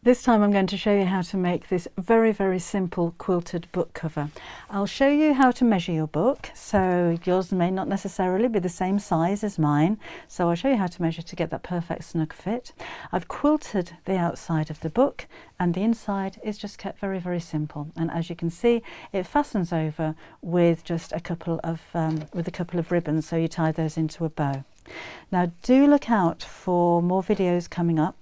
This time I'm going to show you how to make this very simple quilted book cover. I'll show you how to measure your book, so yours may not necessarily be the same size as mine, so I'll show you how to measure to get that perfect snug fit. I've quilted the outside of the book and the inside is just kept very simple, and as you can see it fastens over with just a couple of ribbons, so you tie those into a bow. Now do look out for more videos coming up,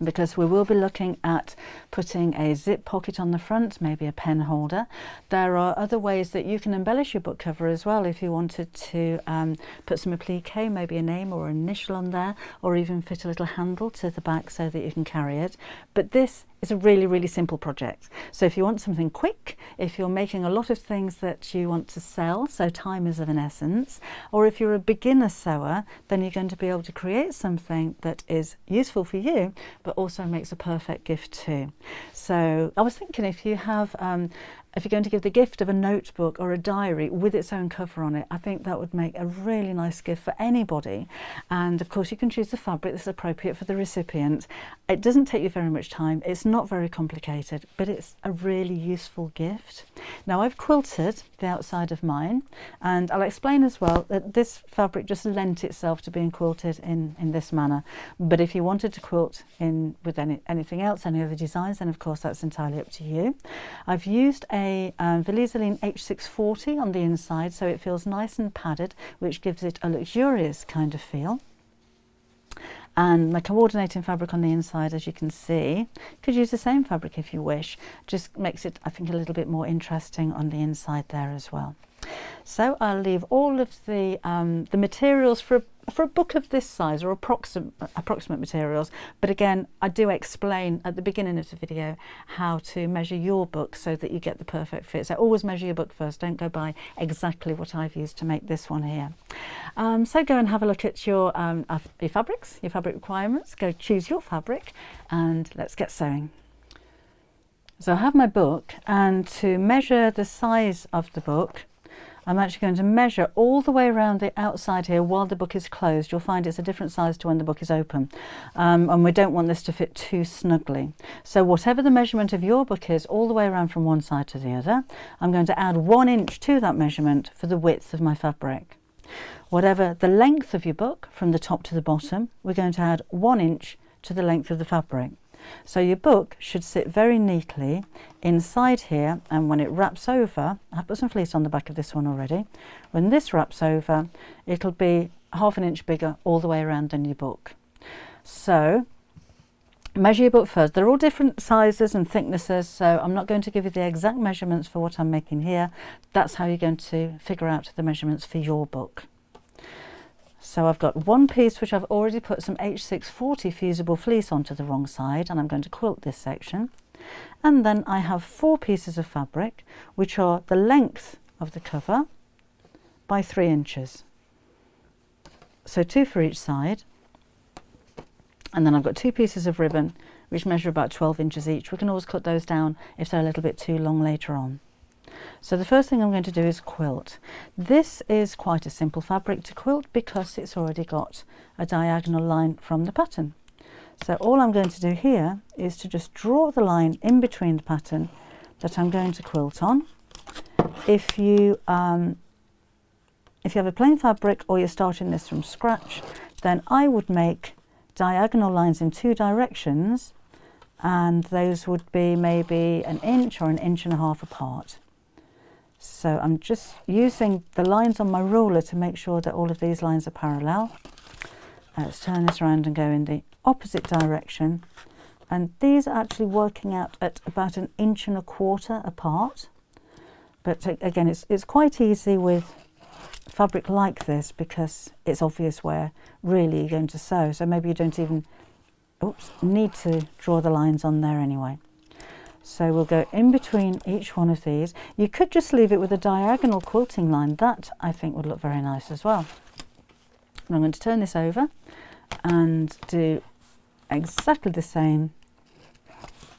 because we will be looking at putting a zip pocket on the front, maybe a pen holder. There are other ways that you can embellish your book cover as well if you wanted to put some applique, maybe a name or an initial on there, or even fit a little handle to the back so that you can carry it. But this is a really simple project. So if you want something quick, if you're making a lot of things that you want to sell, so time is of an essence, or if you're a beginner sewer, then you're going to be able to create something that is useful for you but also makes a perfect gift too. So I was thinking, if you have if you're going to give the gift of a notebook or a diary with its own cover on it, I think that would make a really nice gift for anybody. And of course you can choose the fabric that's appropriate for the recipient. It doesn't take you very much time, it's not very complicated, but it's a really useful gift. Now I've quilted the outside of mine, and I'll explain as well that this fabric just lent itself to being quilted in this manner. But if you wanted to quilt in with anything else, any other designs, then of course that's entirely up to you. I've used a Velisaline H640 on the inside, so it feels nice and padded, which gives it a luxurious kind of feel. And my coordinating fabric on the inside, as you can see, could use the same fabric if you wish, just makes it, I think, a little bit more interesting on the inside there as well. So I'll leave all of the materials for a book of this size, or approximate materials, but again I do explain at the beginning of the video how to measure your book so that you get the perfect fit. So always measure your book first, don't go by exactly what I've used to make this one here. So go and have a look at your fabrics, your fabric requirements, go choose your fabric, and let's get sewing. So I have my book, and to measure the size of the book, I'm actually going to measure all the way around the outside here while the book is closed. You'll find it's a different size to when the book is open, and we don't want this to fit too snugly. So whatever the measurement of your book is, all the way around from one side to the other, I'm going to add 1 inch to that measurement for the width of my fabric. Whatever the length of your book from the top to the bottom, we're going to add 1 inch to the length of the fabric. So your book should sit very neatly inside here, and when it wraps over, I've put some fleece on the back of this one already, when this wraps over it'll be 1/2 inch bigger all the way around than your book. So measure your book first. They're all different sizes and thicknesses, so I'm not going to give you the exact measurements for what I'm making here. That's how you're going to figure out the measurements for your book. So I've got one piece which I've already put some H640 fusible fleece onto the wrong side, and I'm going to quilt this section. And then I have 4 pieces of fabric which are the length of the cover by 3 inches. So 2 for each side. And then I've got 2 pieces of ribbon which measure about 12 inches each. We can always cut those down if they're a little bit too long later on. So the first thing I'm going to do is quilt. This is quite a simple fabric to quilt because it's already got a diagonal line from the pattern. So all I'm going to do here is to just draw the line in between the pattern that I'm going to quilt on. If you have a plain fabric or you're starting this from scratch, then I would make diagonal lines in 2 directions, and those would be maybe 1 inch or 1.5 inches apart. So I'm just using the lines on my ruler to make sure that all of these lines are parallel. Let's turn this around and go in the opposite direction, and these are actually working out at about 1.25 inches apart. But again, it's quite easy with fabric like this because it's obvious where really you're going to sew, so maybe you don't even need to draw the lines on there anyway. So we'll go in between each one of these. You could just leave it with a diagonal quilting line. That I think would look very nice as well. And I'm going to turn this over and do exactly the same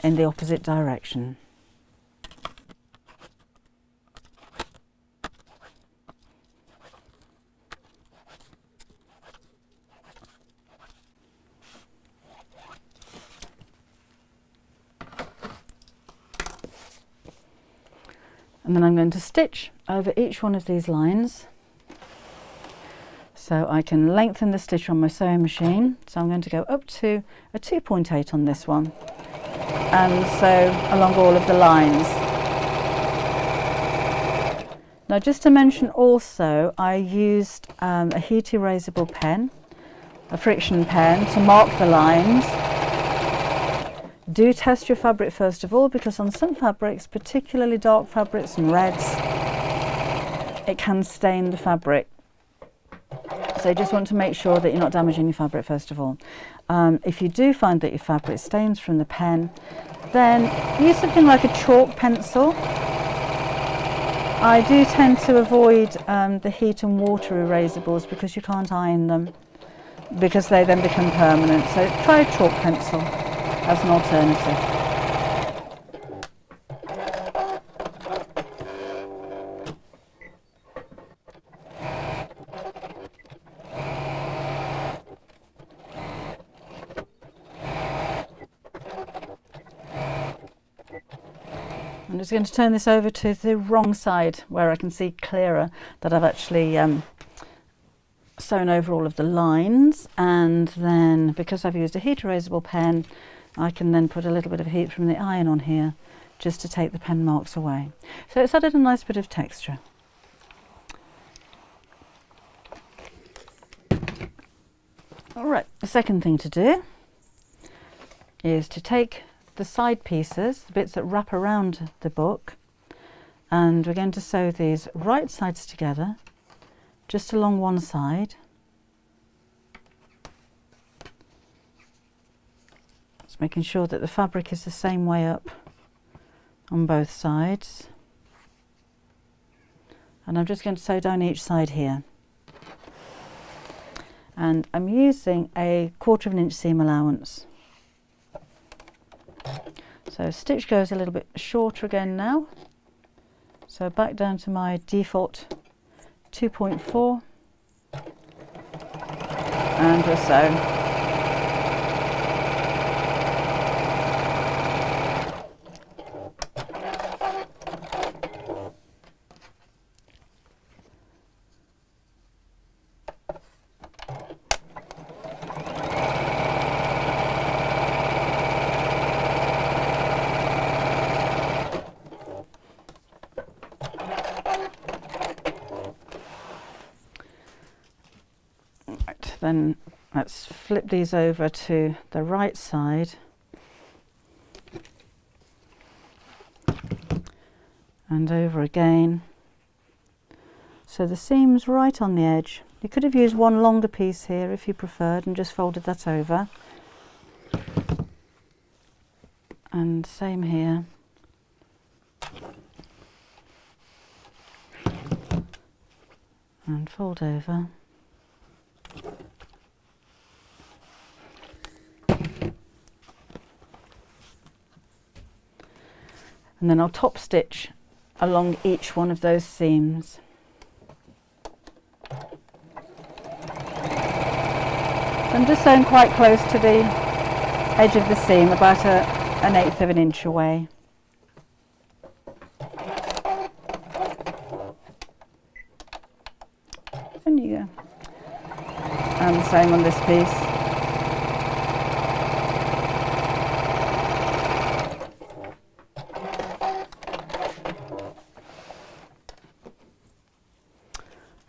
in the opposite direction. And then I'm going to stitch over each one of these lines. So I can lengthen the stitch on my sewing machine. So I'm going to go up to a 2.8 on this one and sew along all of the lines. Now, just to mention also, I used a heat erasable pen, a friction pen, to mark the lines. Do test your fabric first of all, because on some fabrics, particularly dark fabrics and reds, it can stain the fabric. So you just want to make sure that you're not damaging your fabric first of all. If you do find that your fabric stains from the pen, then use something like a chalk pencil. I do tend to avoid the heat and water erasables because you can't iron them, because they then become permanent. So try a chalk pencil as an alternative. I'm just going to turn this over to the wrong side where I can see clearer that I've actually sewn over all of the lines, and then because I've used a heat erasable pen, I can then put a little bit of heat from the iron on here just to take the pen marks away. So it's added a nice bit of texture. Alright, the second thing to do is to take the side pieces, the bits that wrap around the book, and we're going to sew these right sides together just along one side. Just making sure that the fabric is the same way up on both sides, and I'm just going to sew down each side here. And I'm using a 1/4 inch seam allowance. So stitch goes a little bit shorter again now. So back down to my default 2.4 and we'll sew. Then let's flip these over to the right side and over again. So the seam's right on the edge. You could have used one longer piece here if you preferred and just folded that over. And same here. And fold over. And then I'll top stitch along each one of those seams. So I'm just sewing quite close to the edge of the seam, about an 1/8 of an inch away. And you go. And the same on this piece.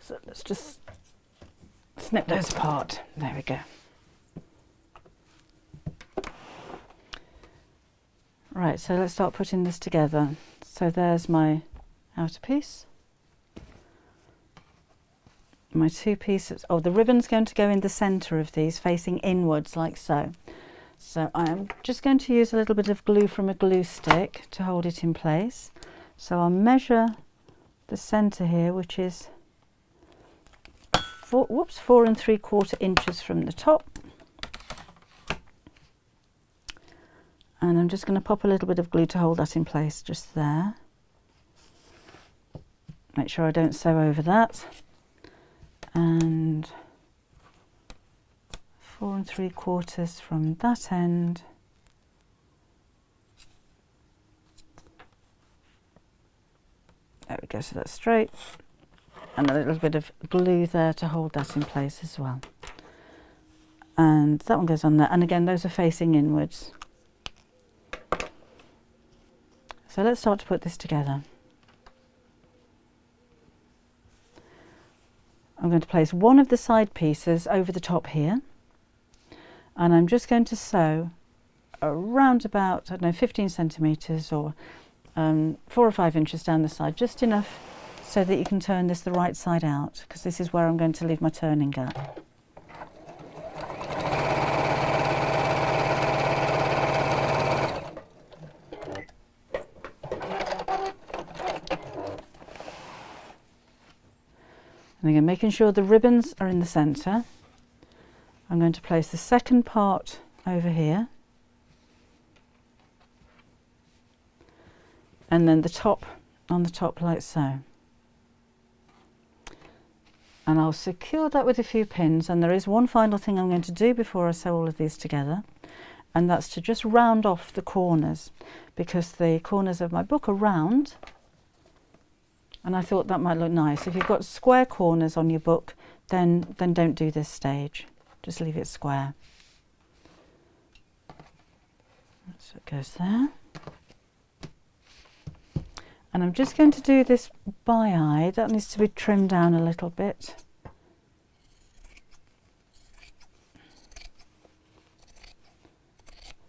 So let's just snip those apart. There we go. Right, so let's start putting this together. So there's my outer piece. My two pieces. Oh, the ribbon's going to go in the centre of these, facing inwards like so. So I'm just going to use a little bit of glue from a glue stick to hold it in place. So I'll measure the centre here, which is 4 3/4 inches from the top. And I'm just going to pop a little bit of glue to hold that in place just there. Make sure I don't sew over that. And 4 3/4 from that end. go, so that's straight, and a little bit of glue there to hold that in place as well. And that one goes on there, and again those are facing inwards. So let's start to put this together. I'm going to place one of the side pieces over the top here, and I'm just going to sew around about, I don't know, 15 centimetres or 4 or 5 inches down the side, just enough so that you can turn this the right side out, because this is where I'm going to leave my turning gap. And again, making sure the ribbons are in the centre, I'm going to place the second part over here, and then the top on the top like so. And I'll secure that with a few pins, and there is one final thing I'm going to do before I sew all of these together, and that's to just round off the corners, because the corners of my book are round, and I thought that might look nice. If you've got square corners on your book, then don't do this stage. Just leave it square. So it goes there. And I'm just going to do this by eye. That needs to be trimmed down a little bit.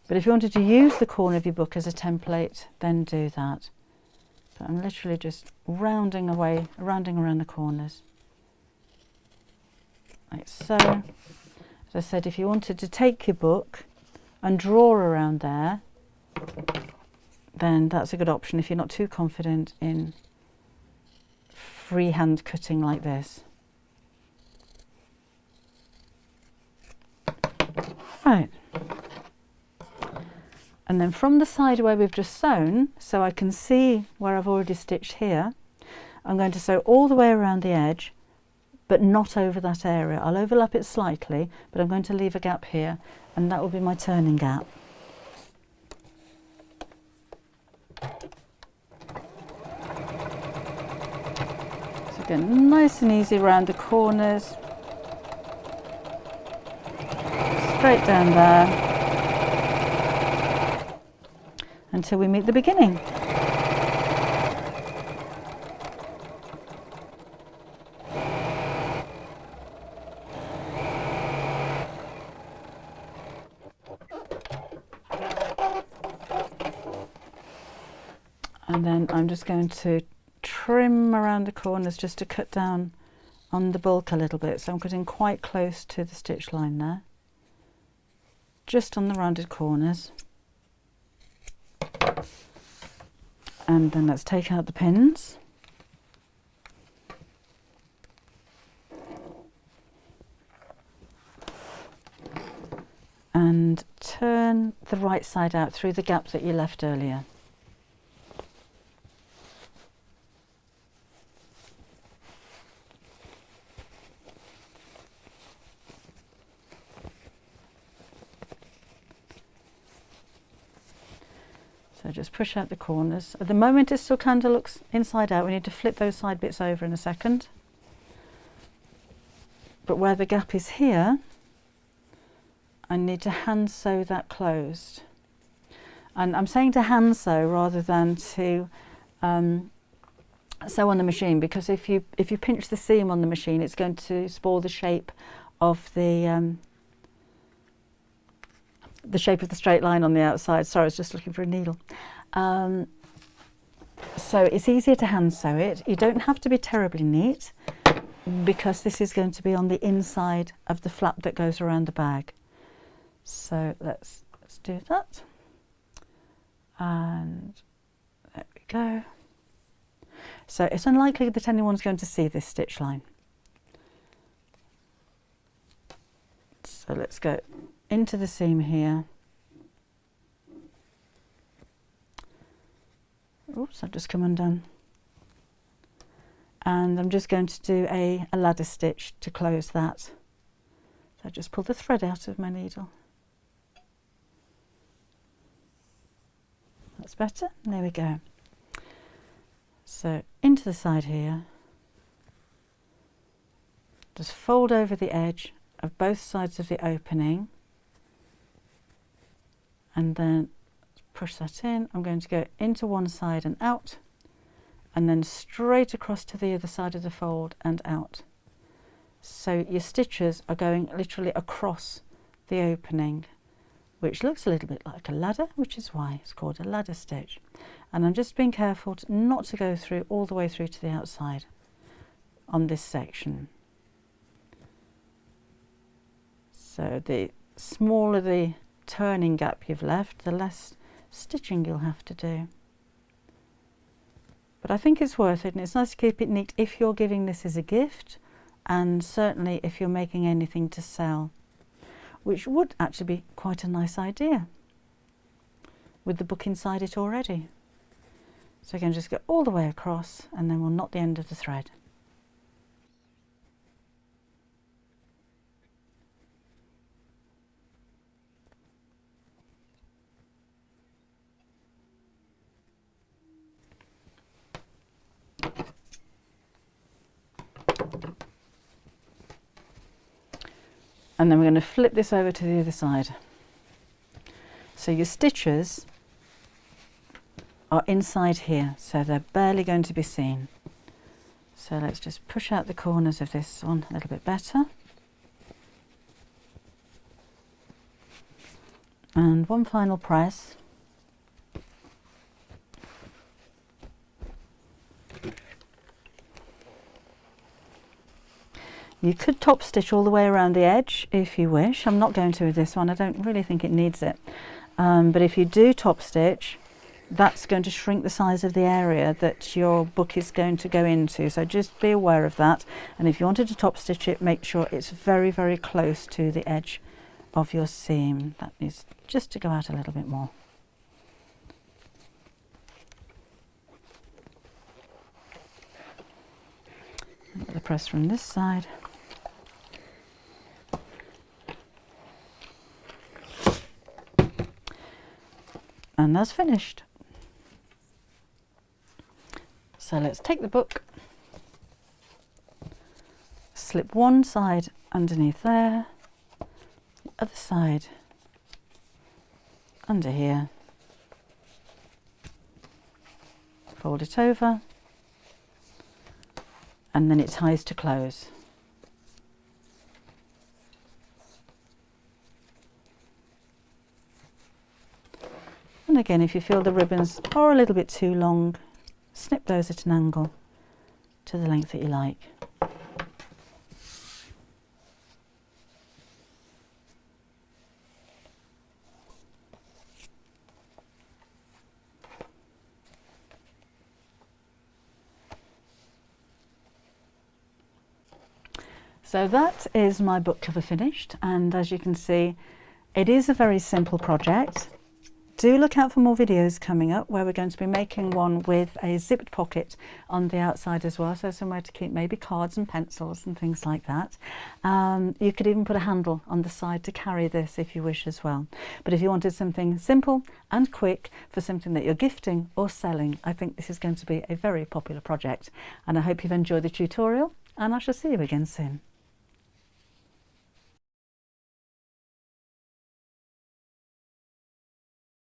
But if you wanted to use the corner of your book as a template, then do that. But I'm literally just rounding around the corners. Like so. As I said, if you wanted to take your book and draw around there, then that's a good option if you're not too confident in freehand cutting like this. Right. And then from the side where we've just sewn, so I can see where I've already stitched here, I'm going to sew all the way around the edge, but not over that area. I'll overlap it slightly, but I'm going to leave a gap here, and that will be my turning gap. So again, nice and easy around the corners, straight down there, until we meet the beginning. And then I'm just going to trim around the corners just to cut down on the bulk a little bit. So I'm cutting quite close to the stitch line there, just on the rounded corners. And then let's take out the pins. And turn the right side out through the gap that you left earlier. So just push out the corners. At the moment it still kind of looks inside out. We need to flip those side bits over in a second. But where the gap is here, I need to hand sew that closed. And I'm saying to hand sew rather than to sew on the machine, because if you pinch the seam on the machine, it's going to spoil the shape of the shape of the straight line on the outside. Sorry, I was just looking for a needle. So it's easier to hand sew it. You don't have to be terribly neat, because this is going to be on the inside of the flap that goes around the bag. So let's do that. And there we go. So it's unlikely that anyone's going to see this stitch line. So let's go into the seam here. Oops, I've just come undone. And I'm just going to do a ladder stitch to close that. So I just pull the thread out of my needle. That's better. There we go. So into the side here, just fold over the edge of both sides of the opening, and then push that in. I'm going to go into one side and out, and then straight across to the other side of the fold and out. So your stitches are going literally across the opening, which looks a little bit like a ladder, which is why it's called a ladder stitch. And I'm just being careful not to go through all the way through to the outside on this section. So the smaller the turning gap you've left, the less stitching you'll have to do. But I think it's worth it, and it's nice to keep it neat if you're giving this as a gift, and certainly if you're making anything to sell, which would actually be quite a nice idea with the book inside it already. So again, just go all the way across, and then we'll knot the end of the thread. And then we're going to flip this over to the other side. So your stitches are inside here, so they're barely going to be seen. So let's just push out the corners of this one a little bit better. And one final press. You could top stitch all the way around the edge if you wish. I'm not going to with this one, I don't really think it needs it. But if you do top stitch, that's going to shrink the size of the area that your book is going to go into. So just be aware of that. And if you wanted to top stitch it, make sure it's very, very close to the edge of your seam. That needs just to go out a little bit more. Get the press from this side. And that's finished. So let's take the book, slip one side underneath there, the other side under here, fold it over, and then it ties to close. And again, if you feel the ribbons are a little bit too long, snip those at an angle to the length that you like. So that is my book cover finished, and as you can see, it is a very simple project. Do look out for more videos coming up where we're going to be making one with a zipped pocket on the outside as well, so somewhere to keep maybe cards and pencils and things like that. You could even put a handle on the side to carry this if you wish as well. But if you wanted something simple and quick for something that you're gifting or selling, I think this is going to be a very popular project. And I hope you've enjoyed the tutorial, and I shall see you again soon.